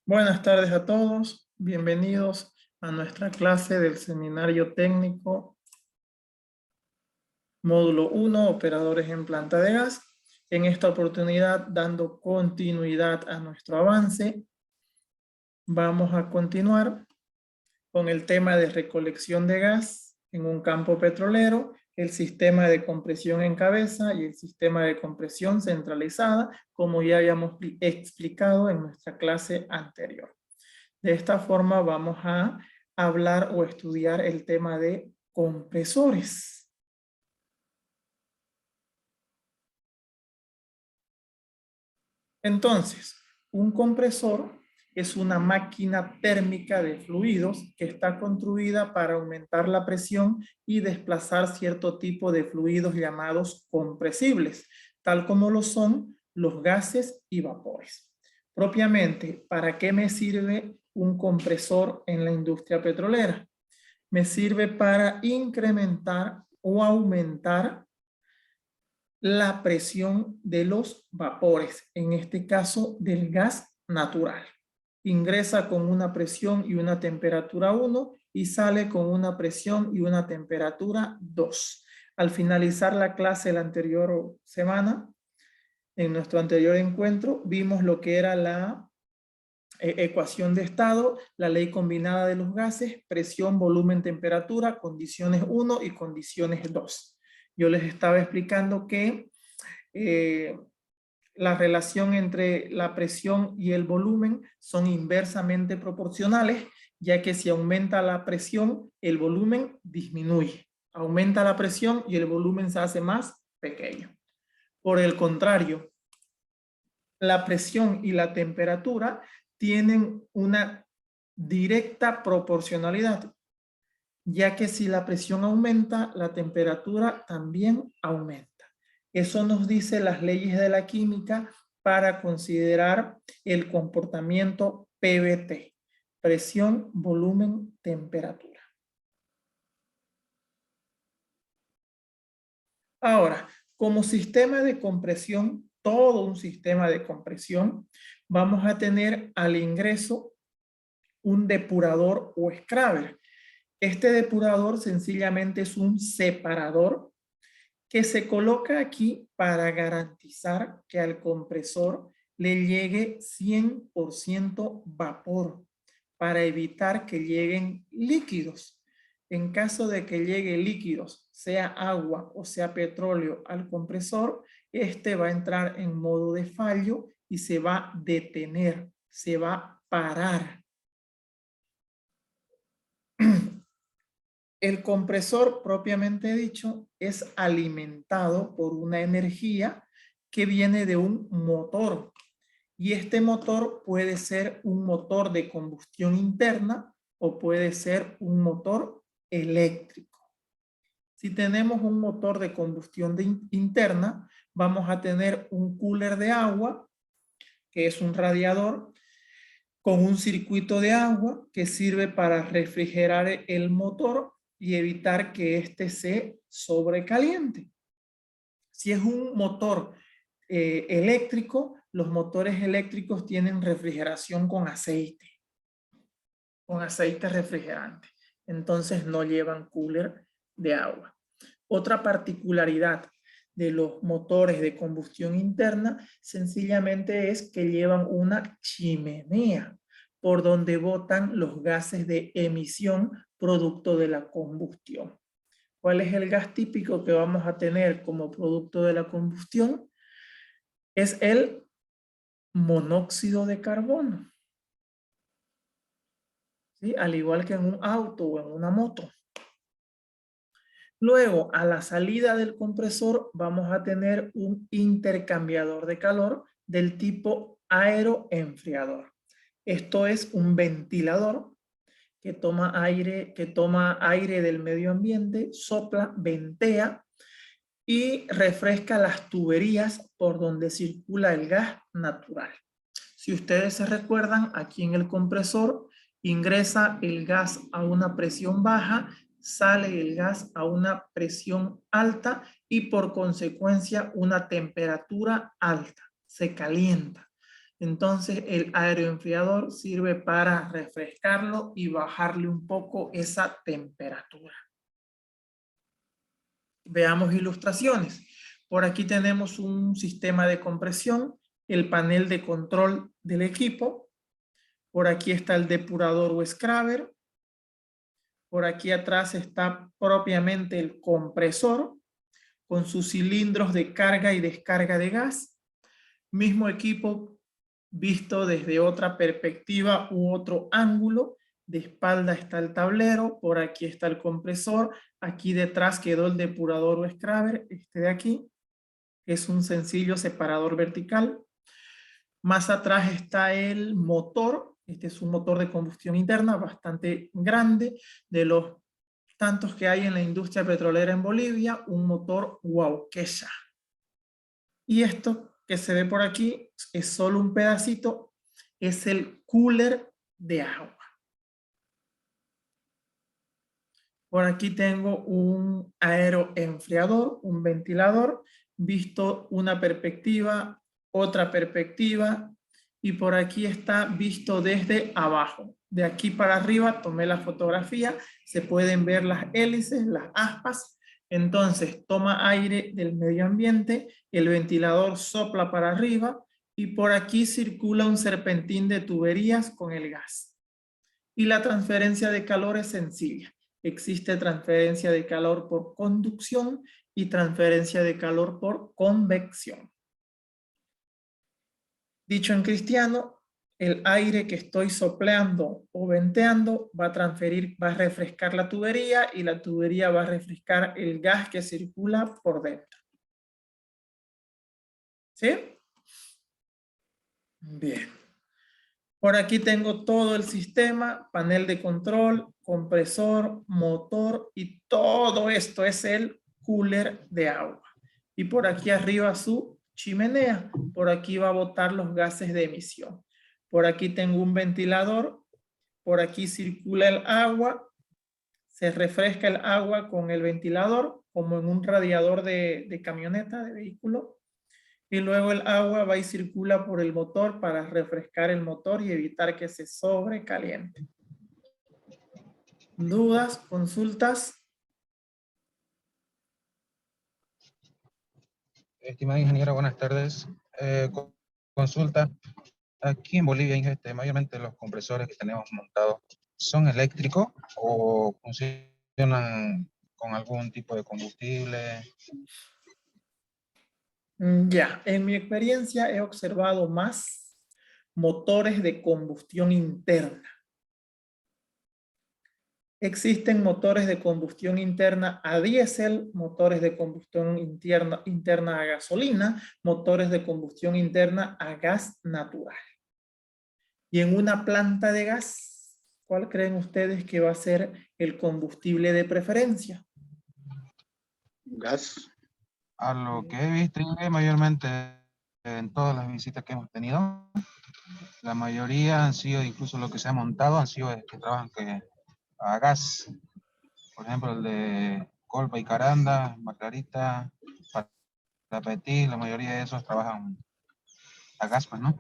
Buenas tardes a todos, bienvenidos a nuestra clase del seminario técnico módulo 1, operadores en planta de gas. En esta oportunidad, dando continuidad a nuestro avance, vamos a continuar con el tema de recolección de gas en un campo petrolero, el sistema de compresión en cabeza y el sistema de compresión centralizada, como ya habíamos explicado en nuestra clase anterior. De esta forma vamos a hablar o estudiar el tema de compresores. Entonces, un compresor es una máquina térmica de fluidos que está construida para aumentar la presión y desplazar cierto tipo de fluidos llamados compresibles, tal como lo son los gases y vapores. Propiamente, ¿para qué me sirve un compresor en la industria petrolera? Me sirve para incrementar o aumentar la presión de los vapores, en este caso del gas natural. Ingresa con una presión y una temperatura 1 y sale con una presión y una temperatura 2. Al finalizar la clase de la anterior semana, en nuestro anterior encuentro, vimos lo que era la ecuación de estado, la ley combinada de los gases, presión, volumen, temperatura, condiciones 1 y condiciones 2. Yo les estaba explicando que la relación entre la presión y el volumen son inversamente proporcionales, ya que si aumenta la presión, el volumen disminuye. Aumenta la presión y el volumen se hace más pequeño. Por el contrario, la presión y la temperatura tienen una directa proporcionalidad, ya que si la presión aumenta, la temperatura también aumenta. Eso nos dice las leyes de la química para considerar el comportamiento PVT, presión, volumen, temperatura. Ahora, como sistema de compresión, todo un sistema de compresión, vamos a tener al ingreso un depurador o scrubber. Este depurador sencillamente es un separador que se coloca aquí para garantizar que al compresor le llegue 100% vapor, para evitar que lleguen líquidos. En caso de que llegue líquidos, sea agua o sea petróleo al compresor, este va a entrar en modo de fallo y se va a detener, se va a parar. El compresor, propiamente dicho, es alimentado por una energía que viene de un motor. Y este motor puede ser un motor de combustión interna o puede ser un motor eléctrico. Si tenemos un motor de combustión interna, vamos a tener un cooler de agua, que es un radiador, con un circuito de agua que sirve para refrigerar el motor y evitar que éste se sobrecaliente. Si es un motor eléctrico, los motores eléctricos tienen refrigeración con aceite refrigerante. Entonces no llevan cooler de agua. Otra particularidad de los motores de combustión interna sencillamente es que llevan una chimenea por donde botan los gases de emisión producto de la combustión. ¿Cuál es el gas típico que vamos a tener como producto de la combustión? Es el monóxido de carbono. ¿Sí? Al igual que en un auto o en una moto. Luego, a la salida del compresor, vamos a tener un intercambiador de calor del tipo aeroenfriador. Esto es un ventilador que toma aire del medio ambiente, sopla, ventea y refresca las tuberías por donde circula el gas natural. Si ustedes se recuerdan, aquí en el compresor ingresa el gas a una presión baja, sale el gas a una presión alta y por consecuencia una temperatura alta, se calienta. Entonces el aeroenfriador sirve para refrescarlo y bajarle un poco esa temperatura. Veamos ilustraciones. Por aquí tenemos un sistema de compresión, el panel de control del equipo. Por aquí está el depurador o scrubber. Por aquí atrás está propiamente el compresor con sus cilindros de carga y descarga de gas. Mismo equipo visto desde otra perspectiva u otro ángulo. De espalda está el tablero, por aquí está el compresor, aquí detrás quedó el depurador o scrubber, este de aquí. Es un sencillo separador vertical. Más atrás está el motor. Este es un motor de combustión interna bastante grande, de los tantos que hay en la industria petrolera en Bolivia, un motor Huauqueya. Y esto que se ve por aquí es solo un pedacito, es el cooler de agua. Por aquí tengo un aeroenfriador, un ventilador, visto una perspectiva, otra perspectiva, y por aquí está visto desde abajo. De aquí para arriba tomé la fotografía, se pueden ver las hélices, las aspas. Entonces toma aire del medio ambiente, el ventilador sopla para arriba y por aquí circula un serpentín de tuberías con el gas. Y la transferencia de calor es sencilla. Existe transferencia de calor por conducción y transferencia de calor por convección. Dicho en cristiano, el aire que estoy soplando o venteando va a refrescar la tubería y la tubería va a refrescar el gas que circula por dentro. ¿Sí? Bien. Por aquí tengo todo el sistema, panel de control, compresor, motor y todo esto es el cooler de agua. Y por aquí arriba su chimenea. Por aquí va a botar los gases de emisión. Por aquí tengo un ventilador. Por aquí circula el agua. Se refresca el agua con el ventilador como en un radiador de camioneta, de vehículo. Y luego el agua va y circula por el motor para refrescar el motor y evitar que se sobrecaliente. ¿Dudas? ¿Consultas? Estimada ingeniera, buenas tardes. Consulta. Aquí en Bolivia, mayormente los compresores que tenemos montados, ¿son eléctricos o funcionan con algún tipo de combustible? Ya, en mi experiencia he observado más motores de combustión interna. Existen motores de combustión interna a diésel, motores de combustión interna a gasolina, motores de combustión interna a gas natural. Y en una planta de gas, ¿cuál creen ustedes que va a ser el combustible de preferencia? Gas. A lo que he visto mayormente en todas las visitas que hemos tenido, la mayoría han sido, incluso lo que se ha montado, han sido que trabajan a gas. Por ejemplo, el de Colpa y Caranda, Margarita, Tapetí, la mayoría de esos trabajan a gas, pues, ¿no?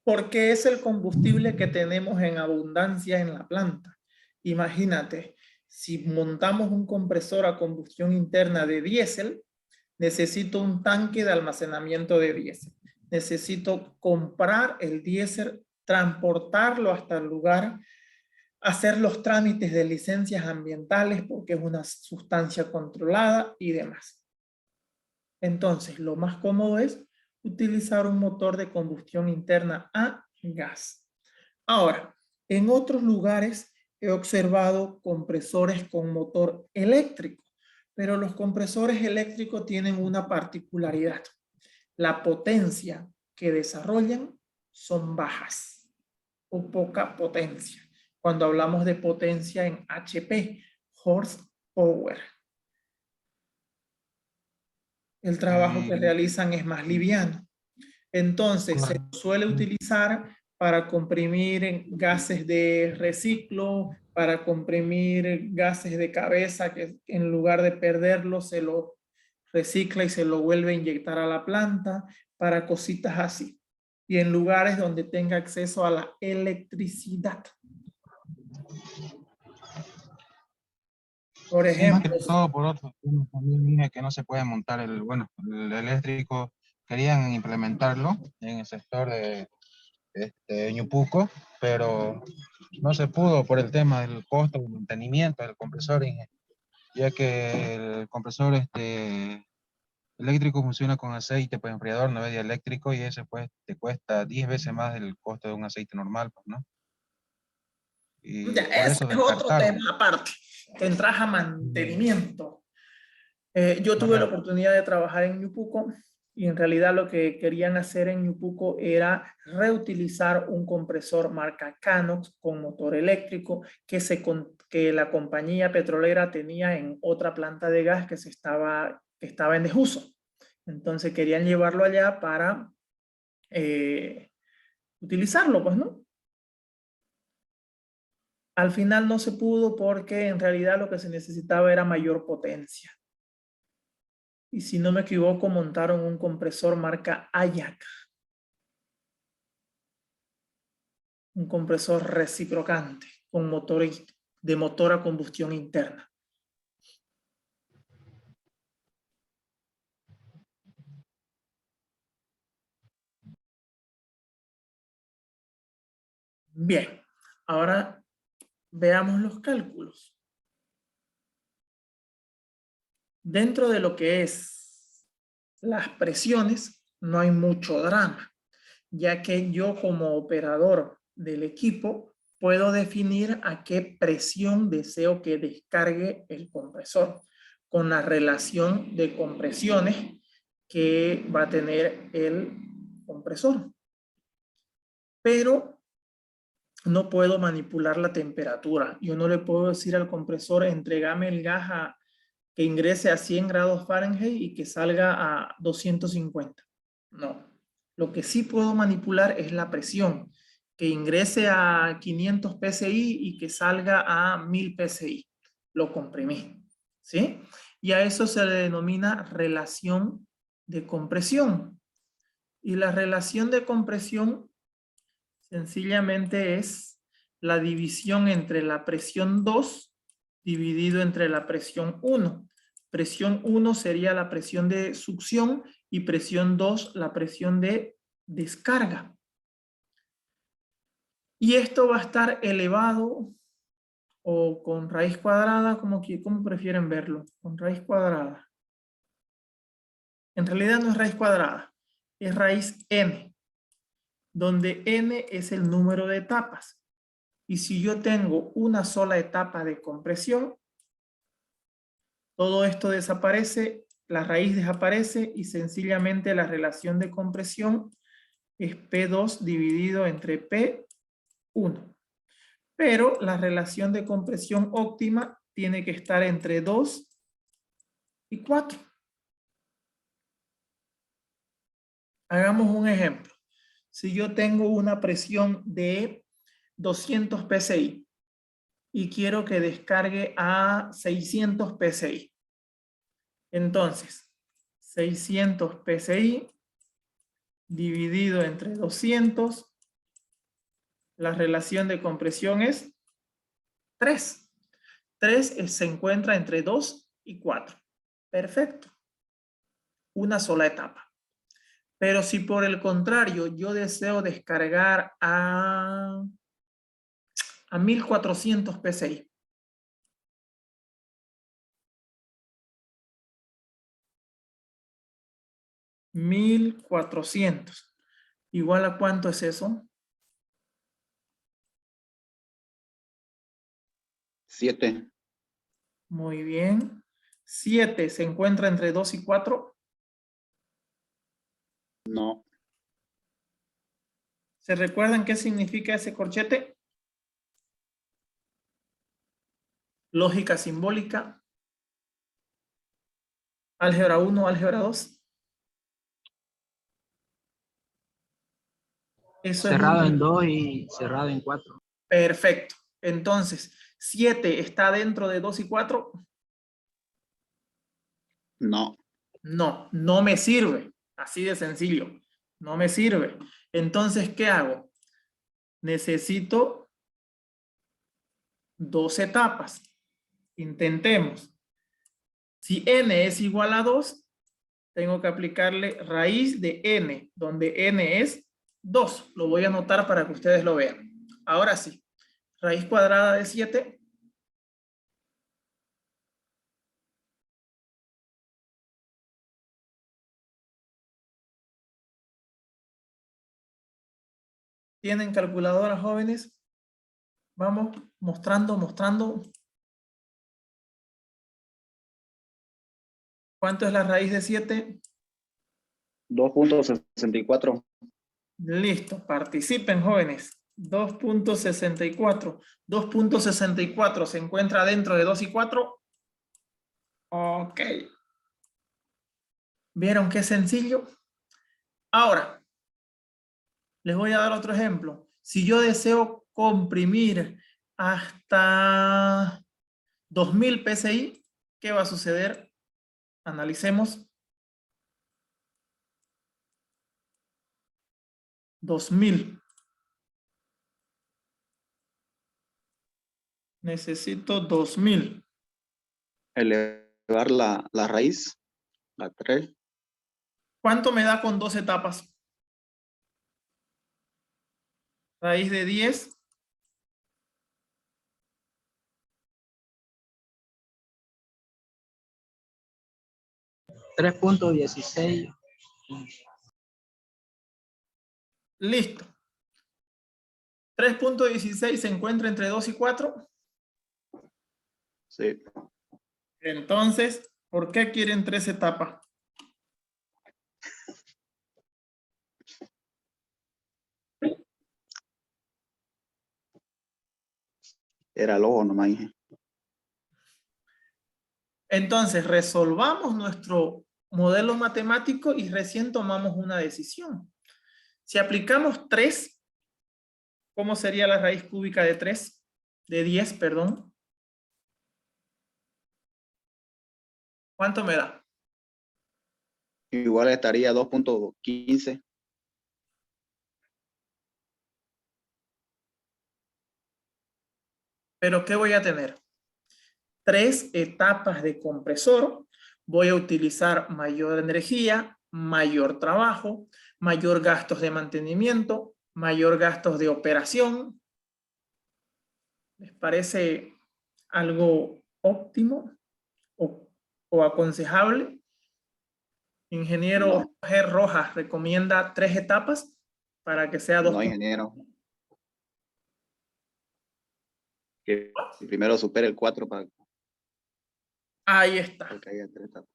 Porque es el combustible que tenemos en abundancia en la planta. Imagínate, si montamos un compresor a combustión interna de diésel, necesito un tanque de almacenamiento de diésel. Necesito comprar el diésel, transportarlo hasta el lugar, hacer los trámites de licencias ambientales porque es una sustancia controlada y demás. Entonces, lo más cómodo es utilizar un motor de combustión interna a gas. Ahora, en otros lugares he observado compresores con motor eléctrico, pero los compresores eléctricos tienen una particularidad. La potencia que desarrollan son bajas o poca potencia. Cuando hablamos de potencia en HP, horsepower. El trabajo que realizan es más liviano. Entonces, se suele utilizar para comprimir gases de reciclo, para comprimir gases de cabeza, que en lugar de perderlo se lo recicla y se lo vuelve a inyectar a la planta, para cositas así. y en lugares donde tenga acceso a la electricidad. Por Sí, más que ejemplo, todo por otros temas también dije que no se puede montar el eléctrico, querían implementarlo en el sector de Ñupuco, pero no se pudo por el tema del costo de mantenimiento del compresor, ya que el compresor eléctrico funciona con aceite pues, enfriador, no es eléctrico, y ese pues te cuesta 10 veces más del costo de un aceite normal, pues, ¿no? ya, Y por ese eso es otro tema descartaron. aparte. Tendrás a Mm, mantenimiento. Yo tuve la claro. oportunidad de trabajar en Ñupuco y en realidad lo que querían hacer en Ñupuco era reutilizar un compresor marca Canox con motor eléctrico que la compañía petrolera tenía en otra planta de gas que estaba en desuso. Entonces querían llevarlo allá para utilizarlo, pues, ¿no? Al final no se pudo porque en realidad lo que se necesitaba era mayor potencia. Y si no me equivoco, montaron un compresor marca Ayac, un compresor reciprocante con de motor a combustión interna. Bien, ahora veamos los cálculos. Dentro de lo que es las presiones, no hay mucho drama, ya que yo como operador del equipo puedo definir a qué presión deseo que descargue el compresor con la relación de compresiones que va a tener el compresor. Pero no puedo manipular la temperatura. Yo no le puedo decir al compresor, entregame el gas que ingrese a 100 grados Fahrenheit y que salga a 250. No. Lo que sí puedo manipular es la presión, que ingrese a 500 psi y que salga a 1000 psi. Lo comprimí. ¿Sí? Y a eso se le denomina relación de compresión. Y la relación de compresión sencillamente es la división entre la presión 2 dividido entre la presión 1. Presión 1 sería la presión de succión y presión 2 la presión de descarga. Y esto va a estar elevado o con raíz cuadrada, como prefieren verlo, con raíz cuadrada. En realidad no es raíz cuadrada, es raíz n, donde n es el número de etapas. Y si yo tengo una sola etapa de compresión, todo esto desaparece, la raíz desaparece y sencillamente la relación de compresión es P2 dividido entre P1. Pero la relación de compresión óptima tiene que estar entre 2 y 4. Hagamos un ejemplo. Si yo tengo una presión de 200 psi y quiero que descargue a 600 psi. Entonces, 600 psi dividido entre 200, la relación de compresión es 3. 3 se encuentra entre 2 y 4. Perfecto. Una sola etapa. Pero si por el contrario yo deseo descargar a 1400 psi, 1400. ¿Igual a cuánto es eso? 7. Muy bien. 7 se encuentra entre 2 y 4. No. ¿Se recuerdan qué significa ese corchete? Lógica simbólica. Álgebra 1, álgebra 2. Eso es Cerrado en un... 2 y cerrado en 4. Perfecto. Entonces, 7 está dentro de 2 y 4. No. No, no me sirve. Así de sencillo. No me sirve. Entonces, ¿qué hago? Necesito 2 etapas. Intentemos. Si n es igual a 2, tengo que aplicarle raíz de n, donde n es 2. Lo voy a anotar para que ustedes lo vean. Ahora sí, raíz cuadrada de 7. ¿Tienen calculadora, jóvenes? Vamos, mostrando. ¿Cuánto es la raíz de 7? 2.64. Listo, participen, jóvenes. 2.64. 2.64 se encuentra dentro de 2 y 4. Ok. ¿Vieron qué sencillo? Ahora, les voy a dar otro ejemplo. Si yo deseo comprimir hasta 2000 PSI, ¿qué va a suceder? Analicemos. 2000. Necesito 2000. Elevar la raíz a 3. ¿Cuánto me da con 2 etapas? Raíz de 10. 3.16. Listo. 3.16 se encuentra entre 2 y 4. Sí. Entonces, ¿por qué quieren 3 etapas? Era el ojo nomás, dije. Entonces, resolvamos nuestro modelo matemático y recién tomamos una decisión. Si aplicamos 3, ¿cómo sería la raíz cúbica de 3? De 10, perdón. ¿Cuánto me da? Igual estaría 2.15. ¿Pero qué voy a tener? 3 etapas de compresor. Voy a utilizar mayor energía, mayor trabajo, mayor gastos de mantenimiento, mayor gastos de operación. ¿Les parece algo óptimo o aconsejable? Ingeniero No. G. Rojas recomienda 3 etapas para que sea 2. No, ingeniero. Que primero supere el 4 para Ahí está. que haya 3 etapas.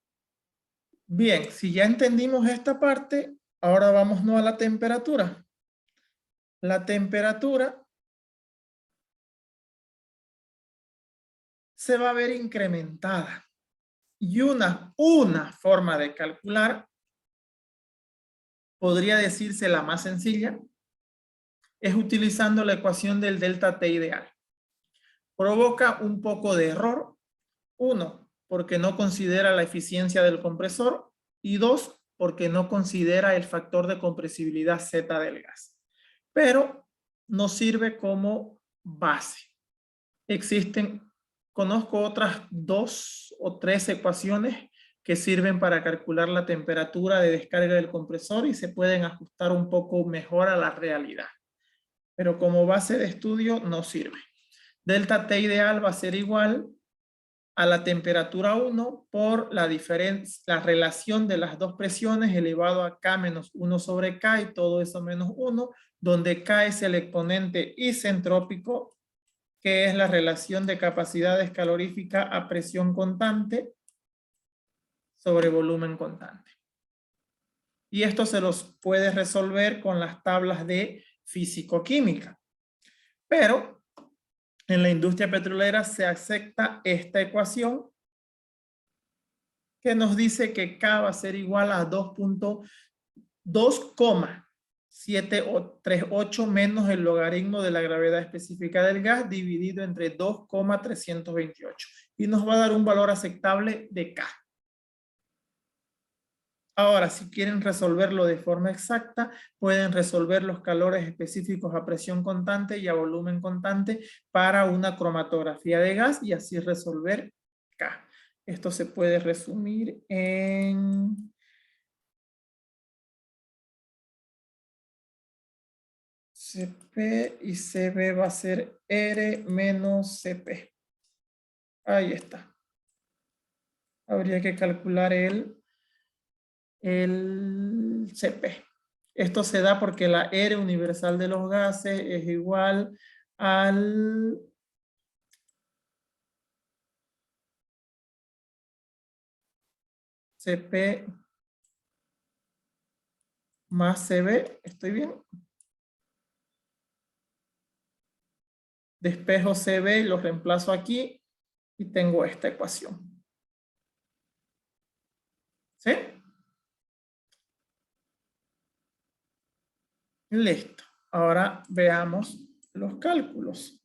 Bien, si ya entendimos esta parte, ahora vámonos a la temperatura. La temperatura se va a ver incrementada. Y una forma de calcular, podría decirse la más sencilla, es utilizando la ecuación del delta T ideal. Provoca un poco de error. 1, porque no considera la eficiencia del compresor. Y 2, porque no considera el factor de compresibilidad Z del gas. Pero nos sirve como base. Conozco otras 2 o 3 ecuaciones que sirven para calcular la temperatura de descarga del compresor y se pueden ajustar un poco mejor a la realidad. Pero como base de estudio no sirve. Delta T ideal va a ser igual a la temperatura 1 por la relación de las dos presiones elevado a K menos 1 sobre K y todo eso menos 1, donde K es el exponente isentrópico, que es la relación de capacidad calorífica a presión constante sobre volumen constante. Y esto se los puede resolver con las tablas de físico-química. Pero en la industria petrolera se acepta esta ecuación que nos dice que K va a ser igual a 2.738 menos el logaritmo de la gravedad específica del gas dividido entre 2,328 y nos va a dar un valor aceptable de K. Ahora, si quieren resolverlo de forma exacta, pueden resolver los calores específicos a presión constante y a volumen constante para una cromatografía de gas y así resolver K. Esto se puede resumir en CP y CB va a ser R menos CP. Ahí está. Habría que calcular el CP. Esto se da porque la R universal de los gases es igual al CP más CB. ¿Estoy bien? Despejo CB, lo reemplazo aquí y tengo esta ecuación. ¿Sí? Listo. Ahora veamos los cálculos.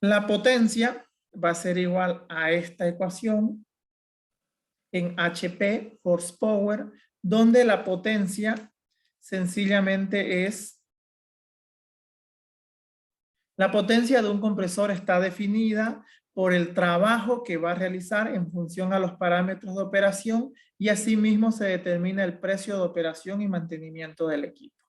La potencia va a ser igual a esta ecuación en HP, horsepower, donde la potencia sencillamente es... La potencia de un compresor está definida por el trabajo que va a realizar en función a los parámetros de operación y asimismo se determina el precio de operación y mantenimiento del equipo.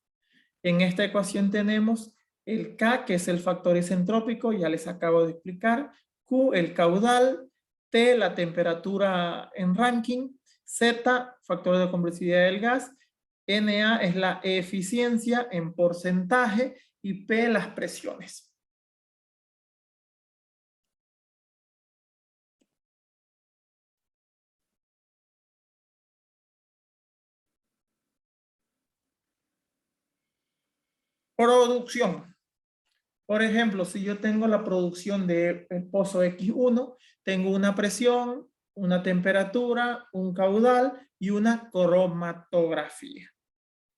En esta ecuación tenemos el K, que es el factor isentrópico, ya les acabo de explicar, Q, el caudal, T, la temperatura en Rankine, Z, factor de compresividad del gas, Na es la eficiencia en porcentaje y P, las presiones. Producción. Por ejemplo, si yo tengo la producción de pozo X1, tengo una presión, una temperatura, un caudal y una cromatografía.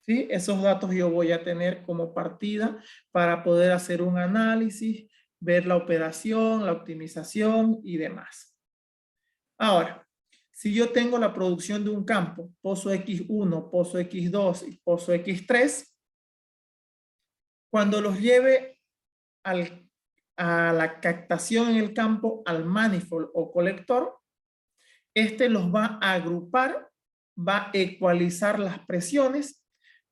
¿Sí? Esos datos yo voy a tener como partida para poder hacer un análisis, ver la operación, la optimización y demás. Ahora, si yo tengo la producción de un campo, pozo X1, pozo X2 y pozo X3, cuando los lleve a la captación en el campo, al manifold o colector, este los va a agrupar, va a ecualizar las presiones,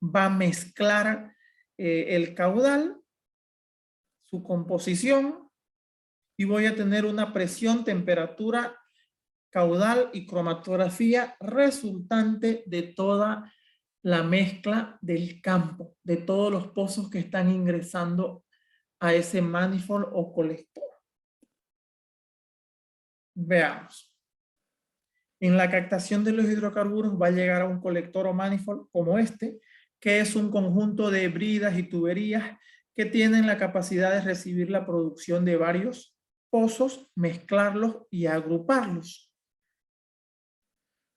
va a mezclar el caudal, su composición, y voy a tener una presión, temperatura, caudal y cromatografía resultante de toda la mezcla del campo, de todos los pozos que están ingresando a ese manifold o colector. Veamos. En la captación de los hidrocarburos va a llegar a un colector o manifold como este, que es un conjunto de bridas y tuberías que tienen la capacidad de recibir la producción de varios pozos, mezclarlos y agruparlos.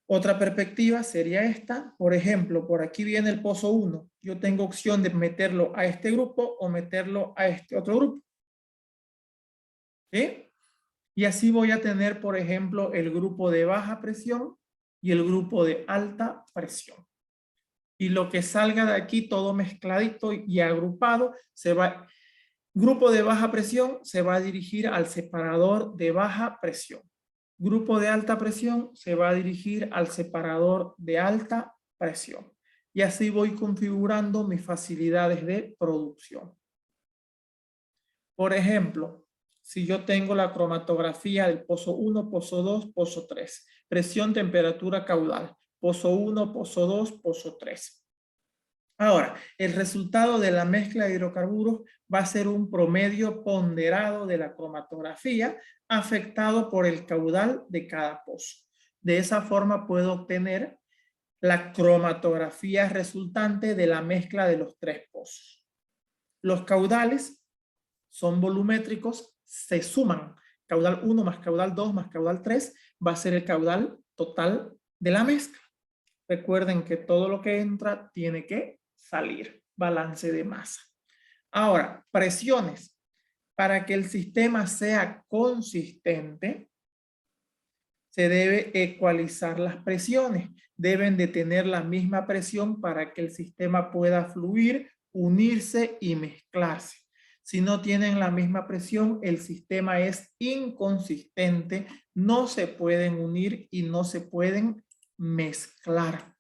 Otra perspectiva sería esta. Por ejemplo, por aquí viene el pozo 1. Yo tengo opción de meterlo a este grupo o meterlo a este otro grupo. ¿Sí? Y así voy a tener, por ejemplo, el grupo de baja presión y el grupo de alta presión. Y lo que salga de aquí, todo mezcladito y agrupado, grupo de baja presión se va a dirigir al separador de baja presión. Grupo de alta presión se va a dirigir al separador de alta presión. Y así voy configurando mis facilidades de producción. Por ejemplo, si yo tengo la cromatografía del pozo 1, pozo 2, pozo 3, presión, temperatura, caudal, pozo 1, pozo 2, pozo 3. Ahora, el resultado de la mezcla de hidrocarburos va a ser un promedio ponderado de la cromatografía afectado por el caudal de cada pozo. De esa forma puedo obtener la cromatografía resultante de la mezcla de los tres pozos. Los caudales son volumétricos, se suman. Caudal 1 más caudal 2 más caudal 3 va a ser el caudal total de la mezcla. Recuerden que todo lo que entra tiene que salir. Balance de masa. Ahora, presiones. Para que el sistema sea consistente, se debe ecualizar las presiones. Deben de tener la misma presión para que el sistema pueda fluir, unirse y mezclarse. Si no tienen la misma presión, el sistema es inconsistente, no se pueden unir y no se pueden mezclar.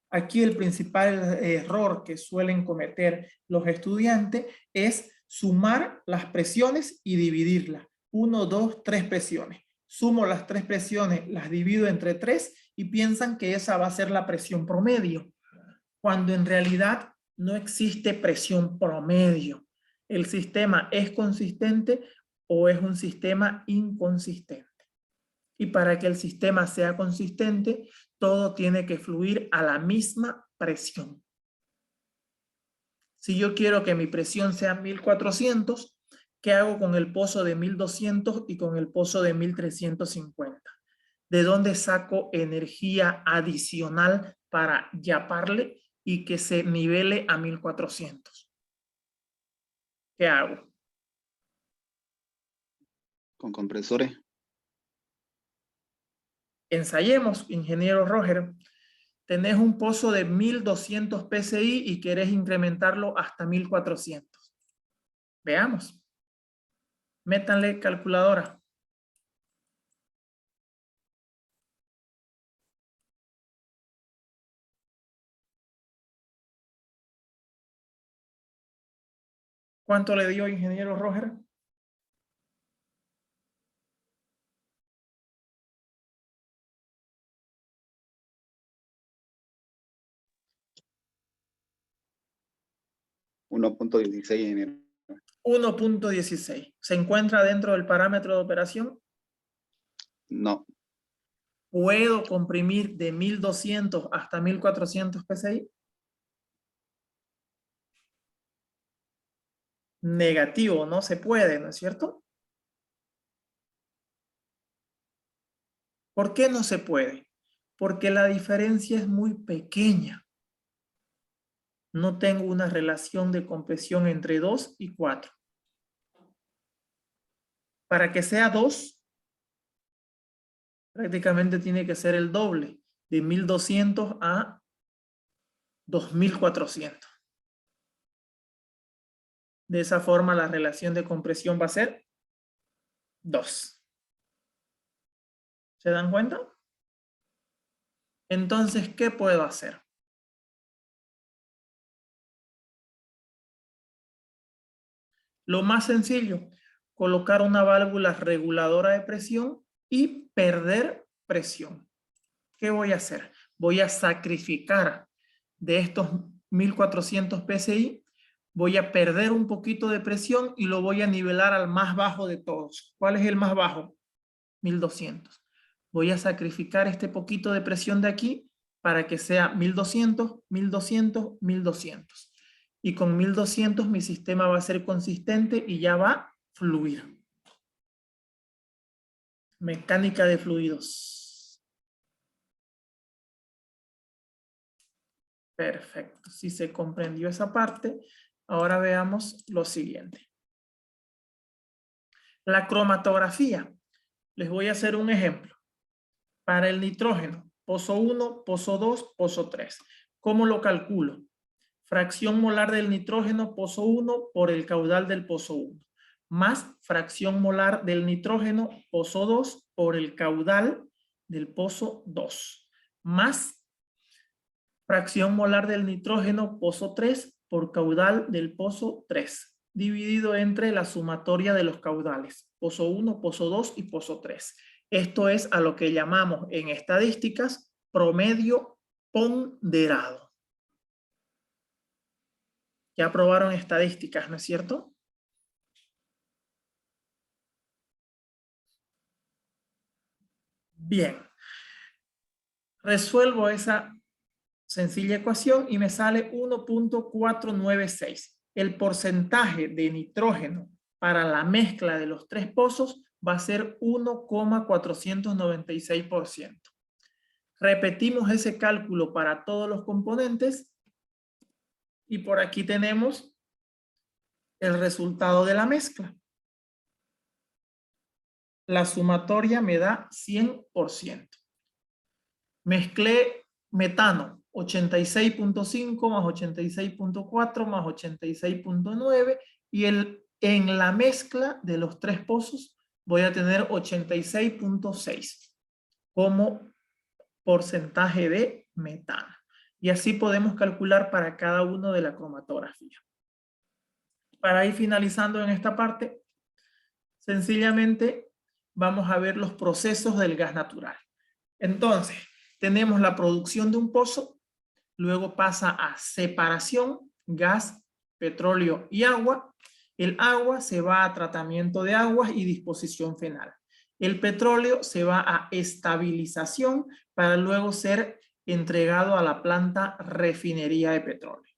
Aquí el principal error que suelen cometer los estudiantes es sumar las presiones y dividirlas. 1, 2, 3 presiones. Sumo las 3 presiones, las divido entre 3 y piensan que esa va a ser la presión promedio, cuando en realidad no existe presión promedio. El sistema es consistente o es un sistema inconsistente. Y para que el sistema sea consistente, todo tiene que fluir a la misma presión. Si yo quiero que mi presión sea 1400, ¿qué hago con el pozo de 1200 y con el pozo de 1350? ¿De dónde saco energía adicional para yaparle y que se nivele a 1400? ¿Qué hago? Con compresores. Ensayemos, ingeniero Roger. Tenés un pozo de 1200 PSI y querés incrementarlo hasta 1400. Veamos. Métanle calculadora. ¿Cuánto le dio, ingeniero Roger? $1.16. 1.16. ¿Se encuentra dentro del parámetro de operación? No, ¿Puedo comprimir de 1200 hasta 1400 PSI? Negativo, no se puede, ¿no es cierto? ¿Por qué no se puede? Porque la diferencia es muy pequeña. No tengo una relación de compresión entre 2 y 4. Para que sea 2, prácticamente tiene que ser el doble, de 1200 a 2400. De esa forma la relación de compresión va a ser 2. ¿Se dan cuenta? Entonces, ¿qué puedo hacer? Lo más sencillo, colocar una válvula reguladora de presión y perder presión. ¿Qué voy a hacer? Voy a sacrificar de estos 1400 PSI, voy a perder un poquito de presión y lo voy a nivelar al más bajo de todos. ¿Cuál es el más bajo? 1200. Voy a sacrificar este poquito de presión de aquí para que sea 1200, 1200, 1200. Y con 1200 mi sistema va a ser consistente y ya va a fluir. Mecánica de fluidos. Perfecto. Si se comprendió esa parte, ahora veamos lo siguiente. La cromatografía. Les voy a hacer un ejemplo. Para el nitrógeno, pozo 1, pozo 2, pozo 3. ¿Cómo lo calculo? Fracción molar del nitrógeno, pozo 1, por el caudal del pozo 1. Más fracción molar del nitrógeno, pozo 2, por el caudal del pozo 2. Más fracción molar del nitrógeno, pozo 3, por caudal del pozo 3. Dividido entre la sumatoria de los caudales. Pozo 1, pozo 2 y pozo 3. Esto es a lo que llamamos en estadísticas promedio ponderado. Ya aprobaron estadísticas, ¿no es cierto? Bien. Resuelvo esa sencilla ecuación y me sale 1.496. El porcentaje de nitrógeno para la mezcla de los tres pozos va a ser 1,496%. Repetimos ese cálculo para todos los componentes y por aquí tenemos el resultado de la mezcla. La sumatoria me da 100%. Mezclé metano, 86.5 más 86.4 más 86.9 y en la mezcla de los tres pozos voy a tener 86.6 como porcentaje de metano. Y así podemos calcular para cada uno de la cromatografía. Para ir finalizando en esta parte, sencillamente vamos a ver los procesos del gas natural. Entonces, tenemos la producción de un pozo, luego pasa a separación, gas, petróleo y agua. El agua se va a tratamiento de aguas y disposición final. El petróleo se va a estabilización para luego ser entregado a la planta refinería de petróleo.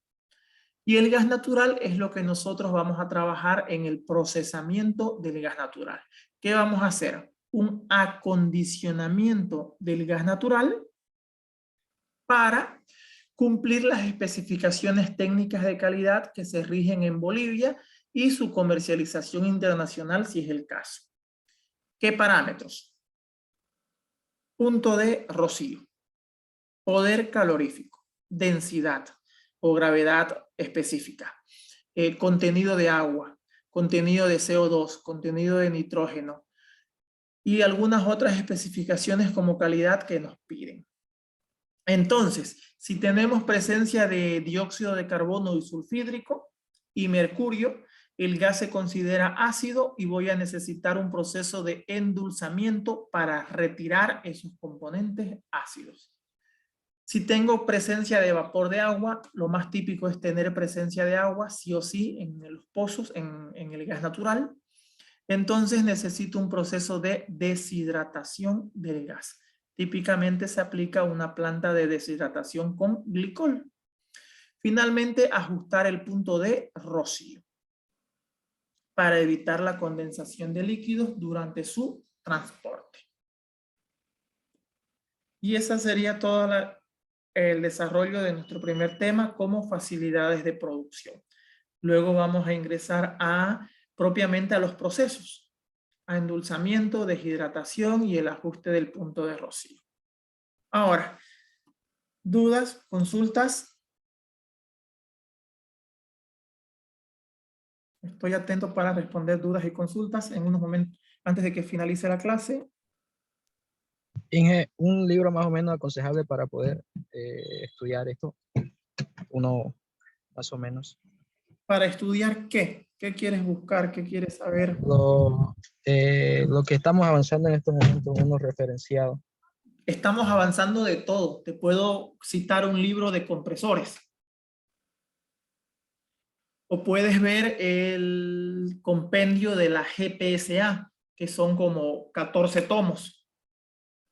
Y el gas natural es lo que nosotros vamos a trabajar en el procesamiento del gas natural. ¿Qué vamos a hacer? Un acondicionamiento del gas natural para cumplir las especificaciones técnicas de calidad que se rigen en Bolivia y su comercialización internacional si es el caso. ¿Qué parámetros? Punto de rocío, poder calorífico, densidad o gravedad específica, contenido de agua, contenido de CO2, contenido de nitrógeno y algunas otras especificaciones como calidad que nos piden. Entonces, si tenemos presencia de dióxido de carbono disulfídrico y mercurio, el gas se considera ácido y voy a necesitar un proceso de endulzamiento para retirar esos componentes ácidos. Si tengo presencia de vapor de agua, lo más típico es tener presencia de agua, sí o sí, en los pozos, en el gas natural. Entonces necesito un proceso de deshidratación del gas. Típicamente se aplica una planta de deshidratación con glicol. Finalmente, ajustar el punto de rocío para evitar la condensación de líquidos durante su transporte. Y esa sería todo el desarrollo de nuestro primer tema como facilidades de producción. Luego vamos a ingresar propiamente a los procesos, a endulzamiento, deshidratación y el ajuste del punto de rocío. Ahora, ¿dudas, consultas? Estoy atento para responder dudas y consultas en unos momentos antes de que finalice la clase. Inge, un libro más o menos aconsejable para poder estudiar esto, uno más o menos. ¿Para estudiar qué? ¿Qué quieres buscar? ¿Qué quieres saber? Lo que estamos avanzando en estos momentos, uno referenciado. Estamos avanzando de todo. Te puedo citar un libro de compresores. O puedes ver el compendio de la GPSA, que son como 14 tomos.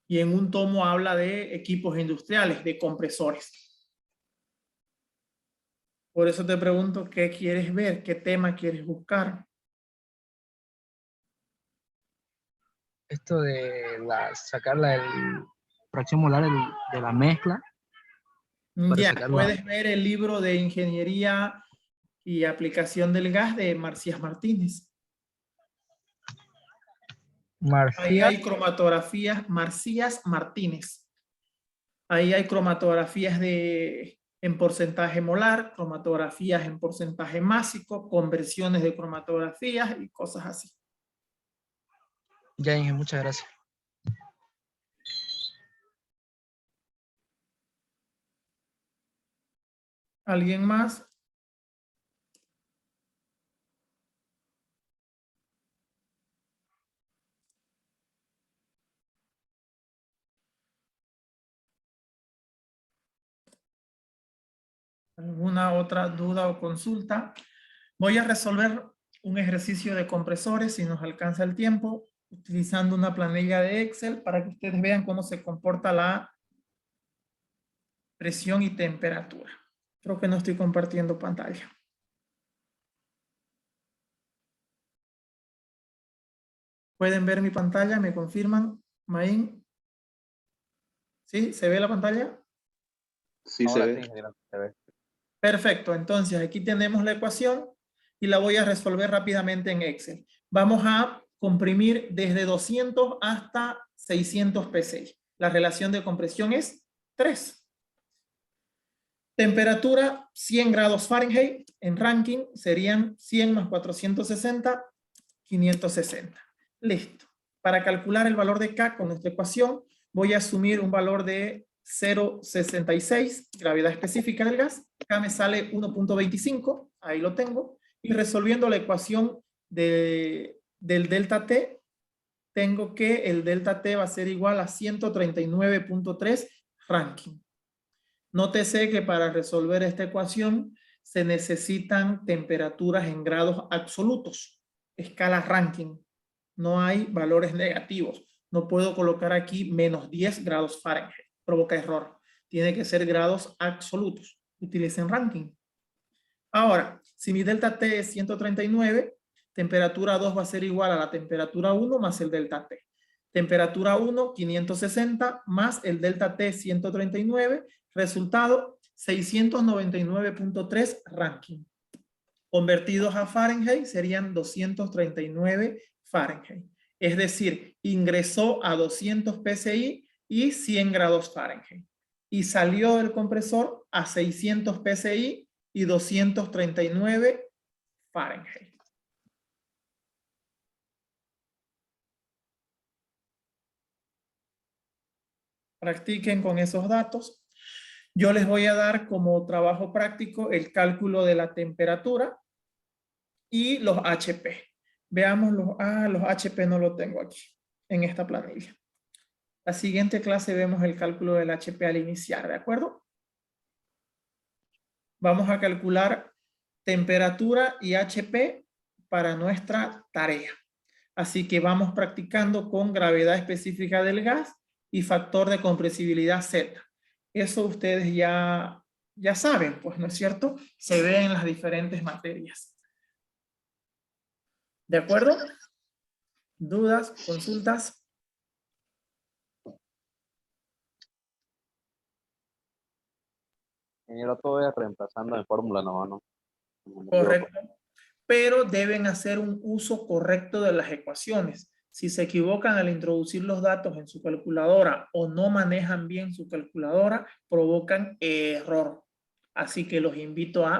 Y en un tomo habla de equipos industriales, de compresores. Por eso te pregunto, ¿qué quieres ver? ¿Qué tema quieres buscar? Esto de sacar la fracción molar de la mezcla. Ya, puedes ver el libro de Ingeniería y Aplicación del Gas de Marcías Martínez. Ahí hay cromatografías, Marcías Martínez. Ahí hay cromatografías en porcentaje molar, cromatografías en porcentaje másico, conversiones de cromatografías y cosas así. Ya, Inge, muchas gracias. ¿Alguien más? ¿Alguna otra duda o consulta? Voy a resolver un ejercicio de compresores si nos alcanza el tiempo, utilizando una planilla de Excel para que ustedes vean cómo se comporta la presión y temperatura. Creo que no estoy compartiendo pantalla. ¿Pueden ver mi pantalla? ¿Me confirman? Maín. ¿Sí? ¿Se ve la pantalla? Sí, se ve. Perfecto. Entonces aquí tenemos la ecuación y la voy a resolver rápidamente en Excel. Vamos a comprimir desde 200 hasta 600 PSI. La relación de compresión es 3. Temperatura 100 grados Fahrenheit en Rankine serían 100 más 460, 560. Listo. Para calcular el valor de K con esta ecuación, voy a asumir un valor de 0,66, gravedad específica del gas. Acá me sale 1.25, ahí lo tengo. Y resolviendo la ecuación del delta T, tengo que el delta T va a ser igual a 139.3 Rankine. Nótese que para resolver esta ecuación se necesitan temperaturas en grados absolutos, escala Rankine. No hay valores negativos. No puedo colocar aquí menos 10 grados Fahrenheit. Provoca error. Tiene que ser grados absolutos. Utilicen Rankine. Ahora, si mi delta T es 139, temperatura 2 va a ser igual a la temperatura 1 más el delta T. Temperatura 1, 560 más el delta T, 139. Resultado, 699.3 Rankine. Convertidos a Fahrenheit serían 239 Fahrenheit. Es decir, ingresó a 200 PSI y 100 grados Fahrenheit. Y salió del compresor a 600 PSI y 239 Fahrenheit. Practiquen con esos datos. Yo les voy a dar como trabajo práctico el cálculo de la temperatura y los HP. Veamos los HP no lo tengo aquí en esta planilla. La siguiente clase vemos el cálculo del HP al iniciar, ¿de acuerdo? Vamos a calcular temperatura y HP para nuestra tarea. Así que vamos practicando con gravedad específica del gas y factor de compresibilidad Z. Eso ustedes ya saben, pues, ¿no es cierto? Se ve en las diferentes materias. ¿De acuerdo? ¿Dudas? ¿Consultas? Ingeniero, todo es reemplazando en fórmula nomás, ¿no? Correcto. Pero deben hacer un uso correcto de las ecuaciones. Si se equivocan al introducir los datos en su calculadora o no manejan bien su calculadora, provocan error. Así que los invito a